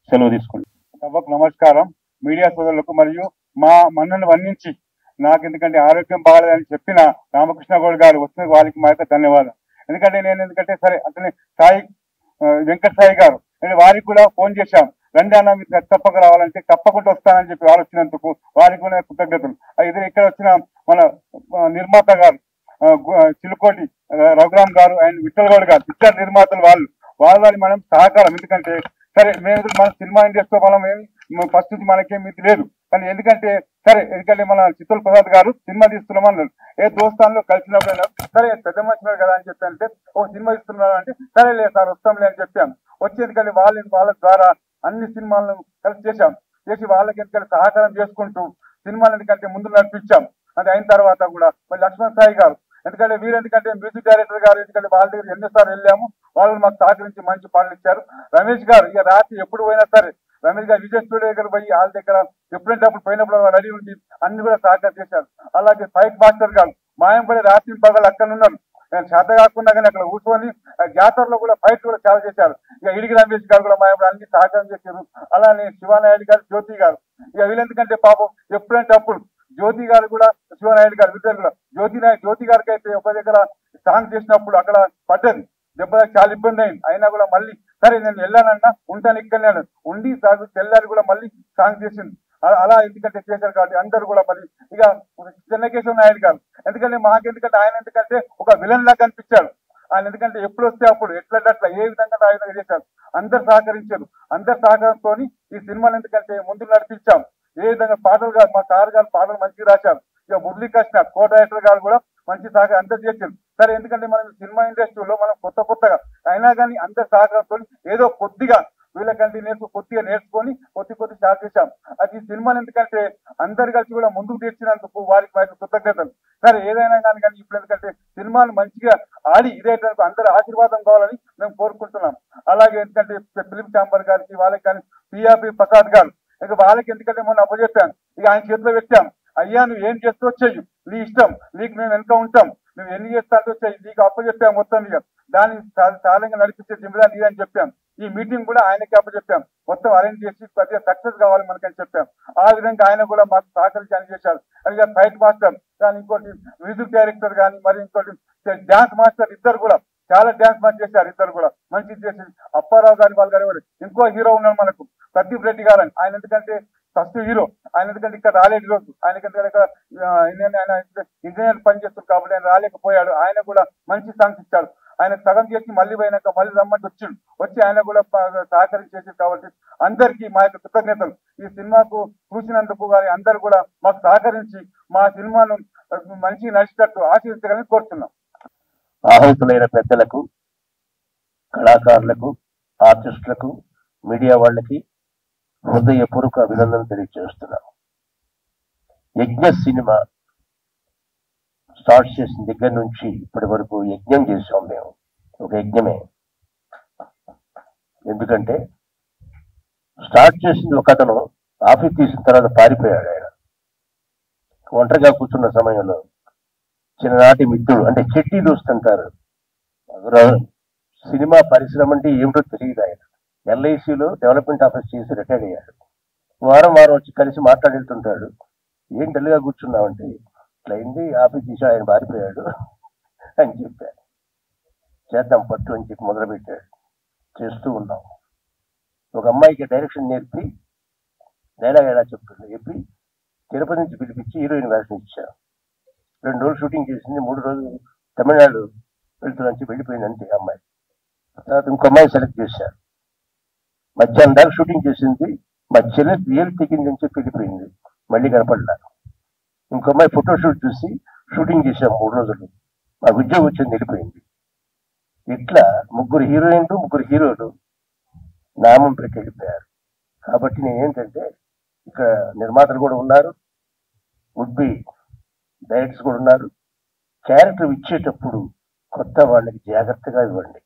సెలవు తీసుకుంటాం. సభకు నమస్కారం. మీడియా సోదరులకు మరియు మా మన్నను వర్ణించి నాకు ఎందుకంటే ఆరోగ్యం బాగాలేదని చెప్పిన రామకృష్ణ గౌడ్ గారు వచ్చిన వాళ్ళకి మా యొక్క ధన్యవాదాలు. ఎందుకంటే సరే అతని సాయి వెంకట సాయి గారు వారికి కూడా ఫోన్ చేశాం, రండి అన్న మీరు తప్పక రావాలంటే తప్పకుండా వస్తానని చెప్పి వాళ్ళు వచ్చినందుకు వారికి కూడా కృతజ్ఞతలు. ఇక్కడ వచ్చిన మన నిర్మాత గారు చిలుకోటి రఘురామ్ గారు అండ్ విఠల్ గౌడ్ గారు ఇద్దరు నిర్మాతలు వాళ్ళ మనం సహకారం. ఎందుకంటే సరే మేము మన సినిమా ఇండస్ట్రీలో మనం ఫస్ట్ నుంచి మనకేమి లేదు, కానీ ఎందుకంటే మన చిత్తూరు ప్రసాద్ గారు సినిమా తీస్తున్నామన్నారు. ఏ దోస్తాన్లో కలిసినప్పుడు సరే పెద్ద మనుషున్నారు కదా అని చెప్పి అంటే ఓ సినిమా ఇస్తున్నారు అంటే సరే లేదు సార్ వస్తాంలే అని చెప్పాను. వచ్చి ఎందుకంటే వాళ్ళ ద్వారా అన్ని సినిమాలను కలిసి చేసి వాళ్ళకి ఎందుకంటే సహకారం చేసుకుంటూ సినిమాలు ఎందుకంటే ముందు నడిపించాం. అది అయిన తర్వాత కూడా మరి లక్ష్మణ్ సాయి గారు ఎందుకంటే ఎందుకంటే మ్యూజిక్ డైరెక్టర్ గారు ఎందుకంటే వాళ్ళ దగ్గర ఎన్నిసార్లు వెళ్ళాము, వాళ్ళు మాకు సహకరించి మంచి పాటలు ఇచ్చారు. రమేష్ గారు ఇక రాత్రి ఎప్పుడు పోయినా సరే రమేష్ గారు విజయ్ స్టూడియో దగ్గర పోయి వాళ్ళ దగ్గర ఎప్పుడైనప్పుడు పోయినప్పుడు రెడీ ఉండి అన్ని కూడా సహకారం చేశారు. అలాగే ఫైట్ మాస్టర్ గారు మాయంపడి రాత్రి పగలు అక్కడ ఉన్నారు, చేత కాకుండా కానీ అక్కడ కూర్చొని జాతరలో కూడా ఫైట్ కూడా చాలా చేశారు. ఇక ఇడిగి రమేష్ గారు కూడా మాయంపడి అన్ని సహకారం చేశారు. అలానే శివానాయుడు గారు జ్యోతి గారు ఇక వీళ్ళెందుకంటే పాపం ఎప్పుడంటే అప్పుడు జ్యోతి గారు కూడా శివనాయుడు గారు ఇద్దరు కూడా జ్యోతి గారికి అయితే ఒక దగ్గర సాంగ్ చేసినప్పుడు అక్కడ పడ్డది దెబ్బ, చాలా ఇబ్బంది అయింది. అయినా కూడా మళ్ళీ సరే నేను వెళ్ళానన్నా ఉంటాను ఇక్కడ ఉండి తెల్లారి కూడా మళ్ళీ సాంగ్ చేసింది. అలా ఎందుకంటే చేశారు కాబట్టి అందరూ కూడా మరి ఇక చెన్నకేశ్వర నాయుడు గారు ఎందుకంటే మాకెందుకంటే ఆయన ఎందుకంటే ఒక విలన్ లాగా కనిపించాడు. ఆయన ఎందుకంటే ఎప్పుడు వస్తే అప్పుడు ఎట్లంటే అట్లా ఏ విధంగా ఆ విధంగా చేశారు. అందరు సహకరించారు. అందరి సహకారంతో ఈ సినిమాను ఎందుకంటే ముందు నడిపించాం. ఏ విధంగా పాటలు గారు మా సార్ గారు పాటలు మంచిగా రాశారు. ఇక మురళీ కృష్ణ కో డైరెక్టర్ గారు కూడా మంచి సహకారం అందరు చేశారు. సరే ఎందుకంటే మనం సినిమా ఇండస్ట్రీలో మనం కొత్తగా అయినా కానీ అందరి సహకారంతో ఏదో కొద్దిగా వీళ్ళకంటే కొద్దిగా నేర్చుకొని కొద్ది స్టార్ట్ చేశాం. అది సినిమాలు ఎందుకంటే అందరు కలిసి కూడా ముందుకు తెచ్చినందుకు వారికి కృతజ్ఞతలు. సరే ఏదైనా కానీ ఇప్పుడు ఎందుకంటే సినిమాలు మంచిగా ఆడి ఇదేటందుకు అందరి ఆశీర్వాదం కావాలని మేము కోరుకుంటున్నాం. అలాగే ఎందుకంటే ఫిలిం ఛాంబర్ గారికి వాళ్ళకి కానీ పిఆర్పి ప్రసాద్ గారు ఇక వాళ్ళకి ఎందుకంటే మొన్న అప్పచెప్పాను, ఇక ఆయన చేతిలో పెట్టాం. అయ్యా నువ్వు ఏం చేస్తూ వచ్చేయు, నీ ఇష్టం, నీకు మేము వెనుక ఉంటాం, నువ్వు ఎన్ని చేస్తా అంటే వచ్చాయి, నీకు అప్పచెప్పాం మొత్తం. ఇక దాన్ని సాలంగా నడిపించే జిమ్మదాన్ని ఇదని చెప్పాం. ఈ మీటింగ్ కూడా ఆయనకి అప్పచెప్పాం, మొత్తం అరేంజ్ చేసి కొద్దిగా సక్సెస్ కావాలి మనకని చెప్పాం. ఆ విధంగా ఆయన కూడా మాకు సహకరించి అని చేశారు. అలాగే ఫైట్ మాస్టర్ కానీ ఇంకోటి మ్యూజిక్ డైరెక్టర్ కానీ మరి ఇంకోటి డాన్స్ మాస్టర్ ఇద్దరు కూడా చాలా డాన్స్ మాస్టర్ చేశారు. ఇద్దరు కూడా మంచి చేసి అప్పారావు గారి వాళ్ళు గారు ఇంకో హీరో ఉన్నాడు మనకు ప్రదీప్ రెడ్డి గారు అని. ఆయన ఎందుకంటే ఫస్ట్ హీరో ఆయన, ఎందుకంటే ఇక్కడ రాలేదు రోజు ఆయనకి, ఎందుకంటే ఇక్కడ ఆయన ఇంజనీర్ పనిచేస్తారు కాబట్టి ఆయన రాలేకపోయాడు. ఆయన కూడా మంచి సాంగ్స్ ఇచ్చాడు. ఆయన సగం చేసి మళ్ళీ పోయినాక మళ్ళీ రమ్మంటే వచ్చి ఆయన కూడా సహకరించేసి కాబట్టి అందరికీ మా యొక్క కృతజ్ఞతలు. ఈ సినిమాకు చూసినందుకు కానీ అందరు కూడా మాకు సహకరించి మా సినిమాను మంచి నడిచేటట్టు ఆశీర్వదించాలని కోరుతున్నాం. ఆహుతులైన పెద్దలకు, కళాకారులకు, ఆర్టిస్టులకు, మీడియా వాళ్ళకి హృదయపూర్వక అభినందన తెలియజేస్తున్నాం. యజ్ఞ సినిమా స్టార్ట్ చేసిన దగ్గర నుంచి ఇప్పటి వరకు యజ్ఞం చేసాం మేము. ఒక యజ్ఞమే. ఎందుకంటే స్టార్ట్ చేసింది ఒక అతను, ఆఫీస్ తీసిన తర్వాత పారిపోయాడు. ఆయన ఒంటరిగా కూర్చున్న సమయంలో చిన్ననాటి మిత్రుడు, అంటే చెట్టి దోస్తుంటారు, సినిమా పరిశ్రమ అంటే ఏమిటో తెలియదు. ఆయన ఎల్ఐసిలో డెవలప్మెంట్ ఆఫీస్ చేసి రిటైర్ అయ్యాడు. వారం వచ్చి కలిసి మాట్లాడుతుంటాడు. ఏం డల్గా కూర్చున్నామంటే ఇట్లా అయింది, ఆఫీస్ తీసి ఆయన పారిపోయాడు అని చెప్పాడు. చేద్దాం పట్టు అని చెప్పి మొదలుపెట్టాడు. చేస్తూ ఉన్నాం. ఒక అమ్మాయికి డైరెక్షన్ నేర్పి డైలాగ్ ఎలా చెప్తుంది చెప్పి తిరుపతి నుంచి పిలిపించి హీరోయిన్ వేషం ఇచ్చారు. 2 రోజులు షూటింగ్ చేసింది. 3 రోజులు తమిళనాడు వెళ్తున్నా వెళ్ళిపోయింది అంతే అమ్మాయి. తర్వాత ఇంకో అమ్మాయి సెలెక్ట్ చేశారు. మధ్యాహ్నం దాకా షూటింగ్ చేసింది. మా చెల్లె రియల్ తెగిందని చెప్పి వెళ్ళిపోయింది. మళ్ళీ కనపడలా. ఇంకో అమ్మాయి ఫోటోషూట్ చూసి షూటింగ్ చేశాం 3 రోజులు. మాకు ఉద్యోగం వచ్చింది, వెళ్ళిపోయింది. ఇట్లా 3 హీరోయిన్లు 3 హీరోలు నామం పెట్టి వెళ్ళిపోయారు. కాబట్టి నేనేంటంటే ఇక్కడ నిర్మాతలు కూడా ఉన్నారు, వుడ్ బి డైరెక్టర్స్ కూడా ఉన్నారు. క్యారెక్టర్ ఇచ్చేటప్పుడు కొత్త వాళ్ళకి జాగ్రత్తగా ఇవ్వండి,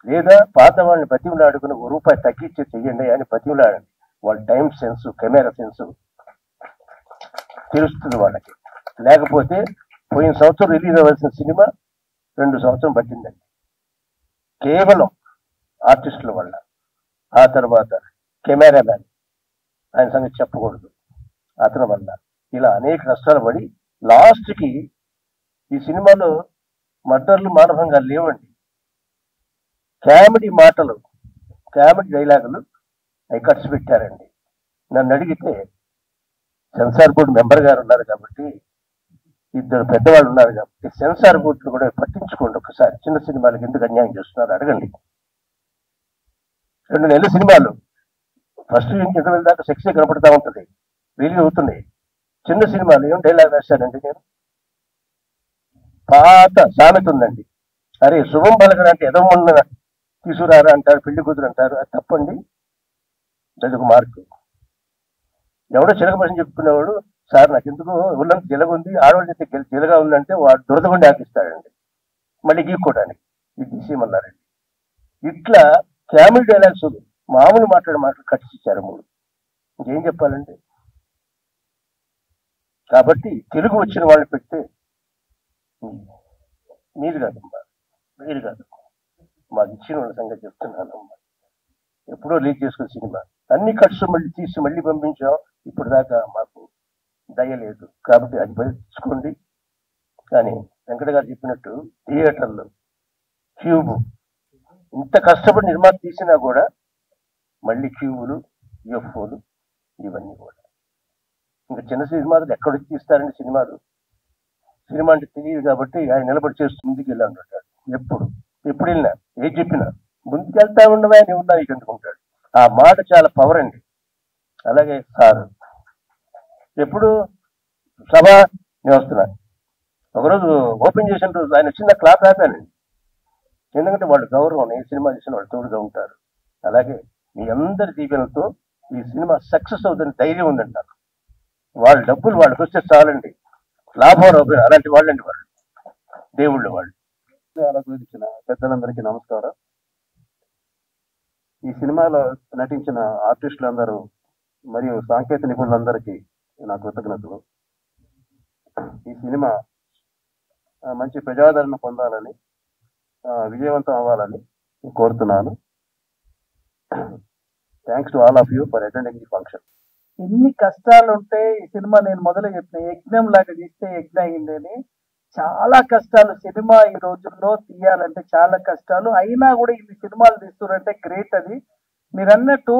లేదా పాత వాళ్ళని బతిమలాడుకుని ₹1 తగ్గించే చెయ్యండి అని బతిమలాడండి. వాళ్ళ టైం సెన్స్, కెమెరా సెన్స్ తెలుస్తుంది వాళ్ళకి. లేకపోతే పోయిన సంవత్సరం రిలీజ్ అవ్వాల్సిన సినిమా 2 సంవత్సరం పట్టిందండి, కేవలం ఆర్టిస్టుల వల్ల. ఆ తర్వాత కెమెరామ్యాన్, ఆయన సంగతి చెప్పకూడదు, అతని వల్ల ఇలా అనేక నష్టాలు పడి లాస్ట్కి ఈ సినిమాలో మర్డర్లు మానభంగాలు లేవండి. కామెడీ మాటలు, కామెడీ డైలాగులు అవి ఖర్చు పెట్టారండి. నన్ను అడిగితే సెన్సార్ బోర్డు మెంబర్ గారు ఉన్నారు కాబట్టి, 2 పెద్దవాళ్ళు ఉన్నారు కాబట్టి సెన్సార్ బోర్డును కూడా పట్టించుకోండి ఒకసారి. చిన్న సినిమాలకు ఎందుకు అన్యాయం చేస్తున్నారు అడగండి. 2 నెలల సినిమాలు ఫస్ట్ నుంచి 2 నెలల దాకా సెక్సే కనపడతా ఉంటుంది, రిలీజ్ అవుతున్నాయి. చిన్న సినిమాలు ఏం డైలాగ్ రాశానండి నేను. పాత సామెత ఉందండి, అరే శుభం పలకడంటే ఏదో మొన్న తీసుకురారా అంటారు, పెళ్లి కూతురు అంటారు. అది తప్పండి, అది ఒక మార్కు. ఎవడో చిలకపరిచి చెప్పుకునేవాడు, సార్ నాకు ఎందుకు ఊళ్ళంతా జిలగుంది, ఆడవాళ్ళ చేస్తే జిలగా ఉందంటే వాడు దురదగుండి ఆకిస్తాడండి మళ్ళీ గీక్కోవడానికి. ఇది తీసేయమన్నారండి. ఇట్లా కామెడీ డైలాగ్స్ మామూలు మాటలు కట్టించారు 3. ఇంకేం చెప్పాలండి. కాబట్టి తెలుగు వచ్చిన వాళ్ళు పెడితే మీరు కాదమ్మా, మీరు కాదమ్మా, మాకు ఇచ్చిన వాళ్ళ సంగతి చెప్తున్నానమ్మా. ఎప్పుడో లీక్ చేసుకున్న సినిమా అన్ని కట్స్ మళ్ళీ తీసి మళ్ళీ పంపించాం. ఇప్పుడు దాకా మాకు దయలేదు. కాబట్టి అది బయలుసుకోండి. కానీ వెంకట గారు చెప్పినట్టు థియేటర్లో క్యూబ్ ఇంత కష్టపడి నిర్మాత తీసినా కూడా మళ్ళీ క్యూబులు, యూఎఫ్ఓలు ఇవన్నీ కూడా. ఇంకా చిన్న సినిమాలు ఎక్కడొచ్చి తీస్తారండి సినిమాలు. సినిమా అంటే తెలియదు కాబట్టి ఆయన నిలబడి చేస్తూ ముందుకు వెళ్ళాలంటాడు. ఎప్పుడు వెళ్ళినా ఏం చెప్పినా ముందుకు వెళ్తా ఉండవా అని ఉన్నా ఇక ఎందుకుంటాడు. ఆ మాట చాలా పవర్ అండి. అలాగే సార్ ఎప్పుడు సభ నేను వస్తున్నా. ఒకరోజు ఓపెన్ చేసిన రోజు ఆయన చిన్న క్లాప్ ఆపానండి. ఎందుకంటే వాళ్ళు గౌరవం, ఈ సినిమా చేసిన వాళ్ళు తోడుగా ఉంటారు. అలాగే మీ అందరి దీవెనలతో ఈ సినిమా సక్సెస్ అవుతుందని ధైర్యం ఉందండి నాకు. వాళ్ళ డబ్బులు వాళ్ళకి వస్తే చాలండి, లాభం అలాంటి వాళ్ళండి వాళ్ళు, దేవుళ్ళు వాళ్ళు. అలంకరించిన పెద్దలందరికీ నమస్కారం. ఈ సినిమాలో నటించిన ఆర్టిస్టులందరూ మరియు సాంకేతిక నిపుణులందరికీ నా కృతజ్ఞతలు. ఈ సినిమా మంచి ప్రజాదరణ పొందాలని, విజయవంతం అవ్వాలని కోరుతున్నాను. Thanks to all of you for attending the function. ఎన్ని కష్టాలు ఉంటే ఈ సినిమా నేను మొదలు చెప్పిన యజ్ఞం లాగా తీస్తే యజ్ఞ అయిందని. చాలా కష్టాలు సినిమా ఈ రోజుల్లో తీయాలంటే చాలా కష్టాలు, అయినా కూడా ఇన్ని సినిమాలు తీస్తున్నారంటే గ్రేట్. అది మీరు అన్నట్టు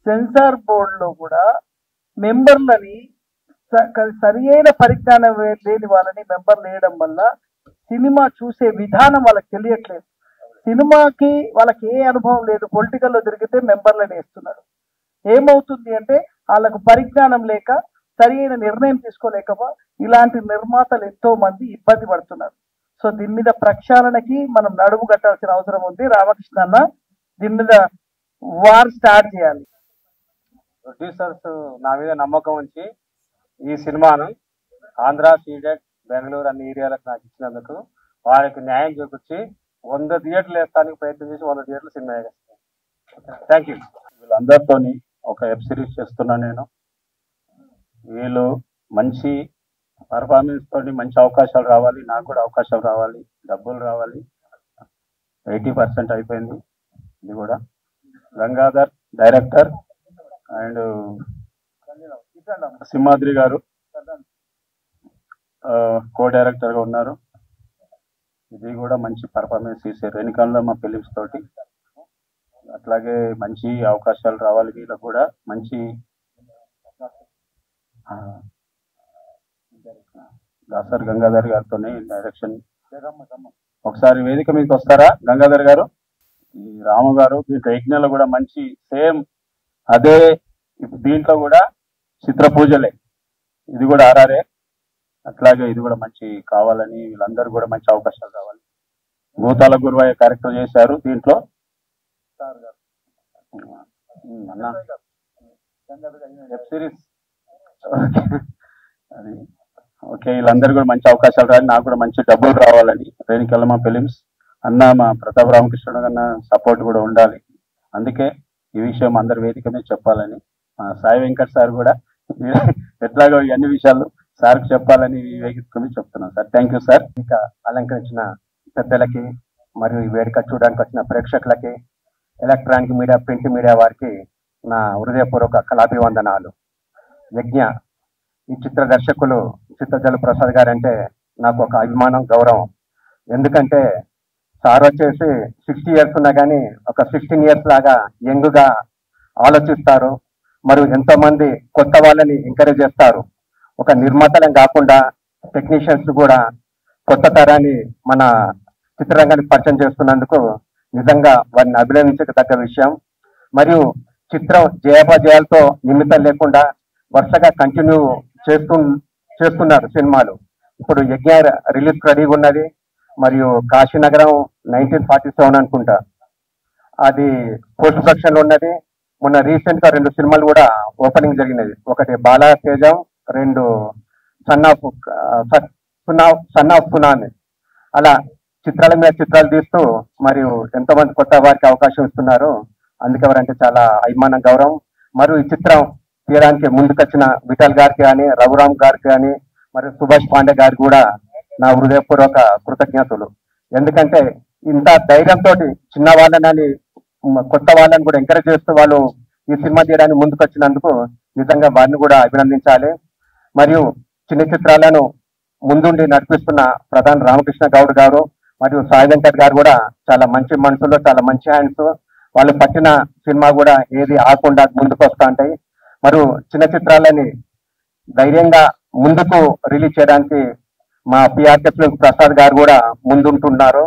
సెన్సార్ బోర్డులో కూడా మెంబర్లని సరి అయిన పరిజ్ఞానం లేని వాళ్ళని మెంబర్లు వేయడం వల్ల సినిమా చూసే విధానం వాళ్ళకి తెలియట్లేదు. సినిమాకి వాళ్ళకి ఏ అనుభవం లేదు, పొలిటికల్లో తిరిగితే మెంబర్లను వేస్తున్నారు. ఏమవుతుంది అంటే వాళ్ళకు పరిజ్ఞానం లేక సరి అయిన నిర్ణయం తీసుకోలేకపో ఇలాంటి నిర్మాతలు ఎంతో మంది ఇబ్బంది పడుతున్నారు. సో దీని మీద ప్రక్షాళనకి మనం నడుము కట్టాల్సిన అవసరం ఉంది. రామకృష్ణ అన్న దీని మీద వార్ స్టార్ట్ చేయాలి. ప్రొడ్యూసర్స్ నా మీద నమ్మకం ఉంచి ఈ సినిమాను ఆంధ్ర, సీడెడ్, బెంగళూరు అన్ని ఏరియాలకు నాకు ఇచ్చినందుకు వారికి న్యాయం చూపించి 100 థియేటర్లు వేస్తానికి ప్రయత్నం చేసి 100 థియేటర్లు సినిమా వేస్తాను. Thank you. వీళ్ళందరితోని ఒక వెబ్ సిరీస్ చేస్తున్నా నేను. వీళ్ళు మంచి పర్ఫార్మెన్స్ తోటి మంచి అవకాశాలు రావాలి, నాకు కూడా అవకాశాలు రావాలి, డబ్బులు రావాలి. 80% అయిపోయింది. ఇది కూడా గంగాధర్ డైరెక్టర్ అండ్ సింహాద్రి గారు కో డైరెక్టర్ గా ఉన్నారు. ఇది కూడా మంచి పర్ఫార్మెన్స్ చేశారు వెనుకల్లో మా ఫిలిమ్స్ తోటి. అట్లాగే మంచి అవకాశాలు రావాలి వీళ్ళకు కూడా. మంచి దాసర్ గంగాధర్ గారితోనే డైరెక్షన్. ఒకసారి వేదిక మీకు వస్తారా గంగాధర్ గారు? ఈ రాము గారు దీంట్లో యజ్ఞంలో కూడా మంచి సేమ్ అదే. దీంట్లో కూడా చిత్ర పూజలే, ఇది కూడా ఆర్ఆర్ఏ. అట్లాగే ఇది కూడా మంచి కావాలని వీళ్ళందరూ కూడా మంచి అవకాశాలు కావాలి. భూతాల గురువయ్య క్యారెక్టర్ చేశారు దీంట్లో. అన్న వెబ్ సిరీస్ అది ఓకే. వీళ్ళందరూ కూడా మంచి అవకాశాలు రావాలి, నాకు కూడా మంచి డబ్బులు రావాలని. రేణుకెళ్ళమ్మ ఫిలిమ్స్ అన్న, మా ప్రతాప్ రామకృష్ణ కన్నా సపోర్ట్ కూడా ఉండాలి. అందుకే ఈ విషయం అందరి వేదిక మీద చెప్పాలని, మా సాయి వెంకట్ సార్ కూడా ఎట్లాగో ఈ అన్ని విషయాలు సార్కి చెప్పాలని ఈ వేదిక మీద చెప్తున్నాను సార్. Thank you sir. ఇంకా అలంకరించిన పెద్దలకి మరియు ఈ వేదిక చూడడానికి వచ్చిన ప్రేక్షకులకి, ఎలక్ట్రానిక్ మీడియా, ప్రింట్ మీడియా వారికి నా హృదయపూర్వక కళాభివందనాలు. యజ్ఞ ఈ చిత్ర దర్శకులు చిత్రజల ప్రసాద్ గారు అంటే నాకు ఒక అభిమానం, గౌరవం. ఎందుకంటే సార్ వచ్చేసి 60 ఇయర్స్ ఉన్నా కానీ ఒక 16 ఇయర్స్ లాగా యంగ్గా ఆలోచిస్తారు. మరియు ఎంతో మంది కొత్త వాళ్ళని ఎంకరేజ్ చేస్తారు. ఒక నిర్మాతలం కాకుండా టెక్నీషియన్స్ కూడా కొత్త తరాన్ని మన చిత్రరంగానికి పరిచయం చేస్తున్నందుకు నిజంగా వారిని అభినందించదగ్గ విషయం. మరియు చిత్రం జయాపజయాలతో నిమిత్తం లేకుండా వరుసగా కంటిన్యూ చేస్తున్నారు సినిమాలు. ఇప్పుడు యజ్ఞ రిలీజ్ రెడీగా ఉన్నది. మరియు కాశీనగరం 1947 అనుకుంటా అది పోస్ట్ ప్రొడక్షన్ లో ఉన్నది. మొన్న రీసెంట్ గా 2 సినిమాలు కూడా ఓపెనింగ్ జరిగినది. ఒకటి బాలా తేజం, 2 సన్ ఆఫ్ సునామీ. అలా చిత్రాల మీద చిత్రాలు తీస్తూ మరియు ఎంతో మంది కొత్త వారికి అవకాశం ఇస్తున్నారు. అందుకెవరంటే చాలా అభిమానం, గౌరవం. మరియు ఈ చిత్రం తీయడానికి ముందుకొచ్చిన విఠల్ గారికి కానీ, రఘురామ్ గారికి కానీ, మరియు సుభాష్ పాండే గారికి కూడా నా హృదయపూర్వక కృతజ్ఞతలు. ఎందుకంటే ఇంత ధైర్యంతో చిన్న వాళ్ళని, కొత్త వాళ్ళని కూడా ఎంకరేజ్ చేస్తూ వాళ్ళు ఈ సినిమా తీయడానికి ముందుకొచ్చినందుకు నిజంగా వారిని కూడా అభినందించాలి. మరియు చిన్న చిత్రాలను ముందుండి నడిపిస్తున్న ప్రధాని రామకృష్ణ గౌడ్ గారు మరియు సాయి వెంకట్ గారు కూడా చాలా మంచి మనసులో, చాలా మంచి హ్యాండ్స్. వాళ్ళు పట్టిన సినిమా కూడా ఏది ఆకుండా ముందుకు వస్తూ ఉంటాయి. మరియు చిన్న చిత్రాలని ధైర్యంగా ముందుకు రిలీజ్ చేయడానికి మా పిఆర్కే ప్రసాద్ గారు కూడా ముందుంటున్నారు.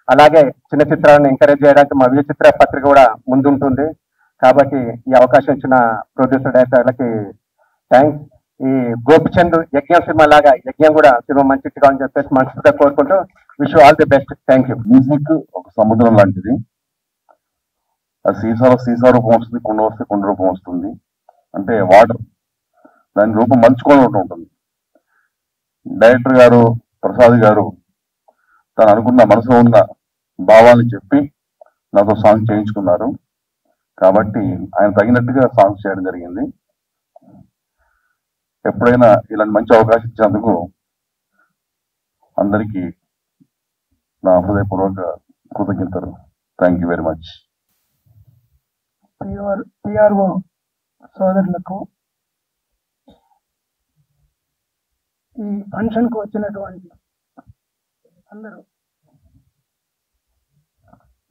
అలాగే చిన్న చిత్రాలను ఎంకరేజ్ చేయడానికి మా విజయ చిత్ర పత్రిక కూడా ముందుంటుంది. కాబట్టి ఈ అవకాశం ఇచ్చిన ప్రొడ్యూసర్ డైరెక్టర్లకి థ్యాంక్స్. ఈ గోపిచంద్ యజ్ఞం సినిమా లాగా యజ్ఞం కూడా సినిమా మంచి హిట్ కావాలని చెప్పేసి మనస్ఫూర్తిగా కోరుకుంటూ wish all the best. Thank you. Music ఒక సముద్రం లాంటిది. అది సీసా రూపం వస్తుంది, కుండ వస్తే కుండ రూపం వస్తుంది. అంటే వాటర్ దాని రూపం మలుచుకోవడం ఉంటుంది. డైరెక్టర్ గారు ప్రసాద్ గారు తను అనుకున్న మనసులో ఉన్న భావాన్ని చెప్పి నాతో సాంగ్ చేయించుకున్నారు. కాబట్టి ఆయన తగినట్టుగా సాంగ్స్ చేయడం జరిగింది. ఎప్పుడైనా ఇలాంటి మంచి అవకాశం ఇచ్చినందుకు అందరికీ నా హృదయపూర్వక కృతజ్ఞతలు. Thank you very much. PRO సోదరులకు, ఈ ఫంక్షన్ కు వచ్చినటువంటి అందరూ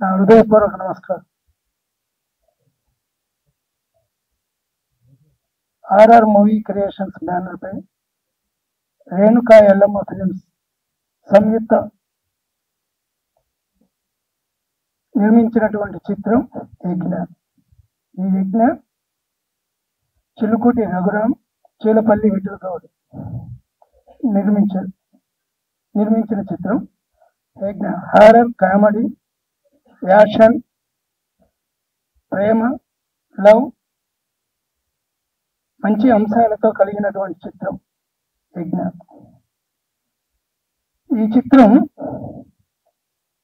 నా హృదయపూర్వక నమస్కారం. ఆర్ఆర్ మూవీ క్రియేషన్స్ బ్యానర్ పై రేణుకా ఎల్లమ్మ ఫిలిమ్స్ సంయుక్త నిర్మించినటువంటి చిత్రం యజ్ఞ. ఈ యజ్ఞ చిలుకుటి రఘురాం, చీలపల్లి విఠలగౌడ్ నిర్మించిన చిత్రం యజ్ఞ. హారర్, కామెడీ, యాక్షన్, ప్రేమ, లవ్ మంచి అంశాలతో కలిగినటువంటి చిత్రం యజ్ఞ. ఈ చిత్రం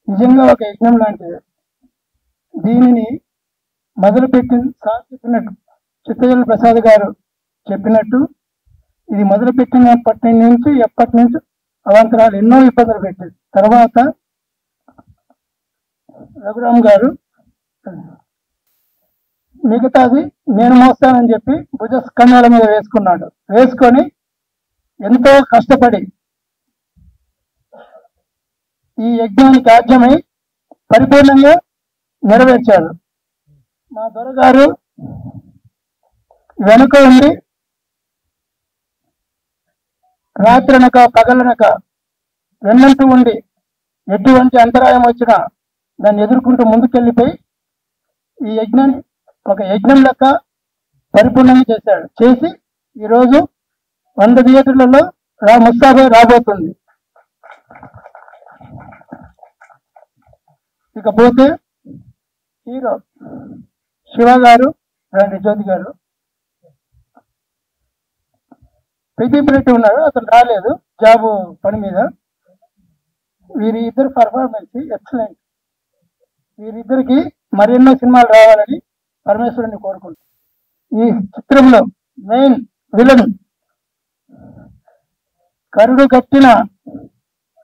నిజంగా ఒక యజ్ఞం లాంటిది. దీనిని చెప్పినట్టు చిత్తజల ప్రసాద్ గారు చెప్పినట్టు ఇది మొదలుపెట్టినప్పటి నుంచి ఎప్పటి నుంచి అవాంతరాలు ఎన్నో ఇబ్బందులు పెట్టేది. తర్వాత రఘురామ్ గారు మిగతాది నేను మోస్తానని చెప్పి భుజ స్కంధాల మీద వేసుకొని ఎంతో కష్టపడి ఈ యజ్ఞానికి ఆజ్యమై పరిపూర్ణంగా నెరవేర్చారు. మా దొరగారు వెనుక ఉండి రాత్రనక పగలనక వెన్నంటూ ఉండి ఎటువంటి అంతరాయం వచ్చినా దాన్ని ఎదుర్కొంటూ ముందుకెళ్ళిపోయి ఈ యజ్ఞాన్ని ఒక యజ్ఞం లెక్క పరిపూర్ణంగా చేసి ఈరోజు 100 థియేటర్లలో ముస్తాబై రాబోతుంది. ఇకపోతే హీరో శివ గారు, రండి జ్యోతి గారు, ప్రదీప్ రెడ్డి ఉన్నారు, అతను రాలేదు జాబ్ పని మీద. వీరి ఇద్దరు పర్ఫార్మెన్స్ ఎక్సలెంట్. వీరిద్దరికి మరెన్నో సినిమాలు రావాలని పరమేశ్వరుని కోరుకుంటాం. ఈ చిత్రంలో మెయిన్ విలన్ కరుడు కట్టిన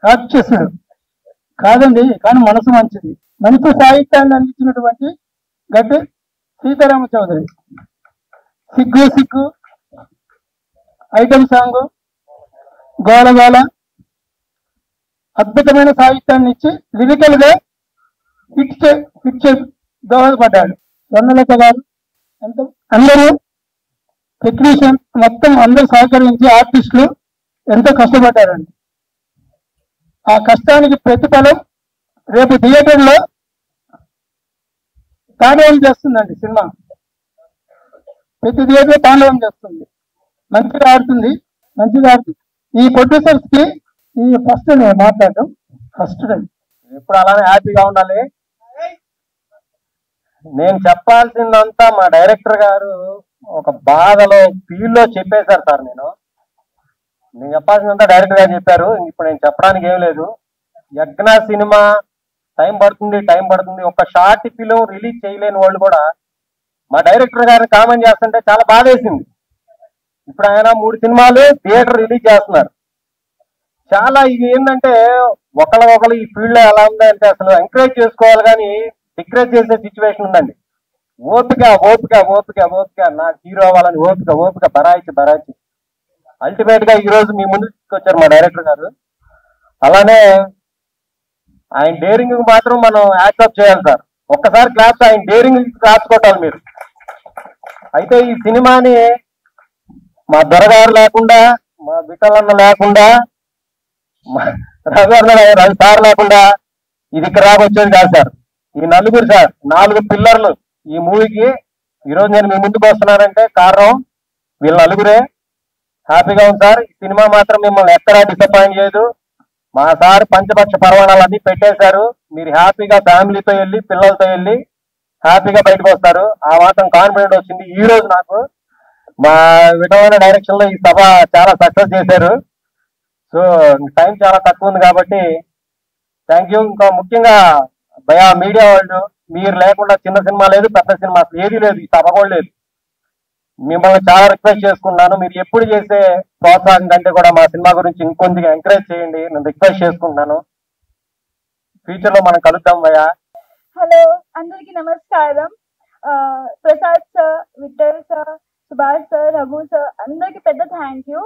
రాక్షసుడు కాదండి, కానీ మనసు మంచిది. మంచి సాహిత్యాన్ని అందించినటువంటి గడ్డి సీతారామ చౌదరి. సిగ్గు సిగ్గు ఐటమ్ సాంగ్, గోలగోల అద్భుతమైన సాహిత్యాన్ని ఇచ్చి లిరికల్ గా హిట్ దోహదపడ్డాడు. సొన్నలత గారు అందరూ టెక్నీషియన్ మొత్తం అందరూ సహకరించి ఆర్టిస్టులు ఎంతో కష్టపడ్డారండి. ఆ కష్టానికి ప్రతిఫలం రేపు థియేటర్లో తాండవం చేస్తుందండి. సినిమా ప్రతి థియేటర్ తాండవం చేస్తుంది, మంచిగా ఆడుతుంది. ఈ ప్రొడ్యూసర్స్ కి ఈ ఫస్ట్ మాట్లాడటం ఫస్ట్ టైం. ఇప్పుడు అలానే హ్యాపీగా ఉండాలి. నేను చెప్పాల్సిందంతా మా డైరెక్టర్ గారు ఒక బాధలో ఫీల్లో చెప్పేశారు సార్. నేను చెప్పాల్సిందంతా డైరెక్టర్ గారు చెప్పారు. ఇప్పుడు నేను చెప్పడానికి ఏం లేదు. యజ్ఞ సినిమా టైం పడుతుంది. ఒక షార్ట్ ఫిలిం రిలీజ్ చేయలేని వాళ్ళు కూడా మా డైరెక్టర్ గారిని కామెంట్ చేస్తుంటే చాలా బాధ వేసింది. ఇప్పుడు ఆయన 3 సినిమాలు థియేటర్ రిలీజ్ చేస్తున్నారు. చాలా ఇది ఏంటంటే ఒకళ్ళు ఈ ఫీల్డ్ లో ఎలా ఉందంటే అసలు ఎంకరేజ్ చేసుకోవాలి కానీ డిక్రేజ్ చేసే సిచ్యువేషన్ ఉందండి. ఓపిక నాకు హీరో అవ్వాలని ఓపిక బరాయిచి అల్టిమేట్ గా ఈ రోజు మీ ముందు తీసుకొచ్చారు మా డైరెక్టర్ గారు. అలానే ఆయన డేరింగ్ మాత్రం మనం యాక్సెప్ట్ చేయాలి సార్. ఒక్కసారి క్లాస్ ఆయన డేరింగ్ క్లాస్ కొట్టాలి మీరు. అయితే ఈ సినిమాని మా దొరగారు లేకుండా, మా బిట్టలన్న లేకుండా, మా రవి సార్ లేకుండా ఇది ఇక్కడ వచ్చేది కాదు సార్. ఈ నలుగురు సార్ 4 పిల్లర్లు ఈ మూవీకి ఈరోజు నేను మీ ముందుకు వస్తున్నానంటే కారణం వీళ్ళ నలుగురే. హ్యాపీగా ఉంది సార్. ఈ సినిమా మాత్రం మిమ్మల్ని ఎక్కడా డిసప్పాయింట్ చేయదు. మా సార్ పంచపక్ష పర్వాణాలన్నీ పెట్టేశారు. మీరు హ్యాపీగా ఫ్యామిలీతో వెళ్ళి పిల్లలతో వెళ్ళి హ్యాపీగా బయటకు వస్తారు. ఆ మాత్రం కాన్ఫిడెంట్ వచ్చింది ఈ రోజు నాకు. మా విధమైన డైరెక్షన్ లో ఈ సభ చాలా సక్సెస్ చేశారు. సో టైం చాలా తక్కువ ఉంది కాబట్టి థ్యాంక్ యూ. ఇంకా ముఖ్యంగా మీడియా వాళ్ళు, మీరు లేకుండా చిన్న సినిమా లేదు, పెద్ద సినిమా ఏది లేదు, ఈ సభ కూడా లేదు. మిమ్మల్ని చాలా రిక్వెస్ట్ చేసుకుంటున్నాను. మీరు ఎప్పుడు చేసే ప్రోత్సాహం కంటే కూడా మా సినిమా గురించి ఇంకొంచెం ఎంకరేజ్ చేయండి. నేను రిక్వెస్ట్ చేసుకుంటున్నాను. ఫ్యూచర్ లో మనం కలుద్దాం భయ్యా. హలో, అందరికి నమస్కారం. Prasad sir, Vithal sir, Subhash sir, Raghu sir అందరికి పెద్ద థ్యాంక్ యూ.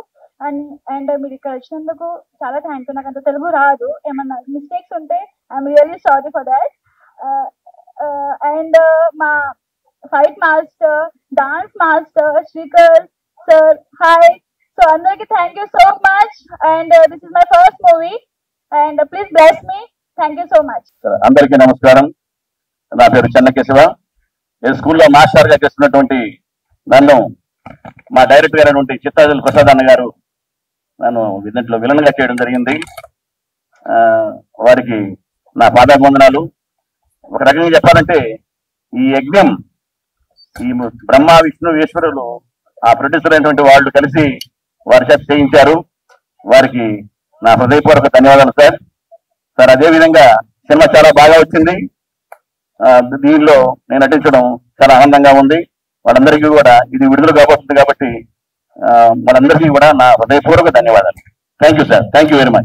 అండ్ మీరు ఇక్కడ వచ్చినందుకు చాలా థ్యాంక్ యూ. నాకు అంత తెలుగు రాదు, ఏమన్నా మిస్టేక్స్ ఉంటే I'm really sorry for that. And మా fight master, dance master Srikar sir, hi. So అందరికి thank you so much. And this is my first movie and please bless me. Thank you so much. అందరికీ నమస్కారం. నా పేరు చెన్నకేశవ. నేను స్కూల్లో మాస్టర్ గా చేస్తున్నటువంటి నన్ను మా డైరెక్టర్ గారు అయినటువంటి చిత్తాజుల ప్రసాద్ అన్న గారు నన్ను దీంట్లో విలన్ గా చేయడం జరిగింది. వారికి నా పాదాభివందనాలు. ఒక రకంగా చెప్పాలంటే ఈ యజ్ఞం ఈ బ్రహ్మ విష్ణు ఈశ్వరులు ఆ ప్రొడ్యూసర్ అయినటువంటి వాళ్ళు కలిసి వారి చేత చేయించారు. వారికి నా హృదయపూర్వక ధన్యవాదాలు సార్. సార్ అదేవిధంగా సినిమా చాలా బాగా వచ్చింది. దీనిలో నేను నటించడం చాలా ఆనందంగా ఉంది. వాళ్ళందరికీ కూడా ఇది విడుదల కాబోతుంది కాబట్టి వాళ్ళందరికీ కూడా నా హృదయపూర్వక ధన్యవాదాలు. Thank you sir. Thank you very much.